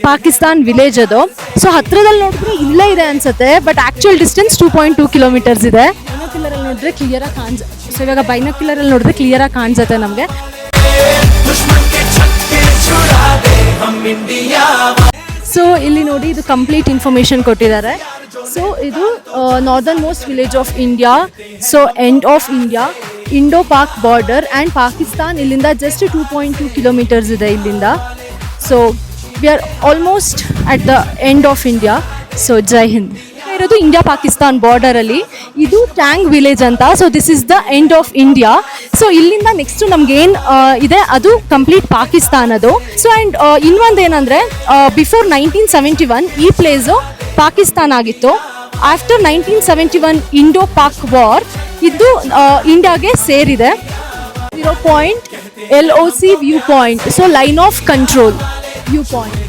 Pakistan village ಅದು. So ಹತ್ರದಲ್ಲಿ ನೋಡಿದ್ರೆ ಇಲ್ಲೇ ಇದೆ ಅನ್ಸುತ್ತೆ, ಬಟ್ ಆಕ್ಚುಯಲ್ ಡಿಸ್ಟೆನ್ಸ್ 2.2 ಕಿಲೋಮೀಟರ್ಸ್ ಇದೆ. ಬೈನೋಕ್ಯುಲರ್ ಅಲ್ಲಿ ನೋಡಿದ್ರೆ ಕ್ಲಿಯರ್ ಆಗಿ ಸೊ ಇವಾಗ ಬೈನೋಕ್ಯುಲರ್ ಅಲ್ಲಿ ನೋಡಿದ್ರೆ ಕ್ಲಿಯರ್ ಆಗಿ ಕಾಣಿಸುತ್ತೆ ನಮಗೆ. ಸೊ ಇಲ್ಲಿ ನೋಡಿ ಇದು ಕಂಪ್ಲೀಟ್ ಇನ್ಫಾರ್ಮೇಶನ್ ಕೊಟ್ಟಿದ್ದಾರೆ. ಸೊ ಇದು northern most village of India, so end of India, Indo Pak border and Pakistan ಇಲ್ಲಿಂದ ಜಸ್ಟ್ 2.2 ಕಿಲೋಮೀಟರ್ಸ್ ಇದೆ ಇಲ್ಲಿಂದ. So we are almost at the end of India. So Jai Hind. ಇರೋದು ಇಂಡಿಯಾ ಪಾಕಿಸ್ತಾನ್ ಬಾರ್ಡರಲ್ಲಿ. ಇದು ಟ್ಯಾಂಗ್ ವಿಲೇಜ್ ಅಂತ. So this is the end of India. So ಇಲ್ಲಿಂದ next ನಮ್ಗೆ ಏನು ಇದೆ ಅದು ಕಂಪ್ಲೀಟ್ ಪಾಕಿಸ್ತಾನದು. ಸೊ ಆ್ಯಂಡ್ ಇನ್ನೊಂದೇನೆಂದರೆ ಬಿಫೋರ್ 1971 ಈ ಪ್ಲೇಸು ಪಾಕಿಸ್ತಾನ ಆಗಿತ್ತು. ಆಫ್ಟರ್ 1971 ಇಂಡೋ ಪಾಕ್ ವಾರ್ ಇದು ಇಂಡಿಯಾಗೆ ಸೇರಿದೆ. 0 point LOC view point, so line of control view point.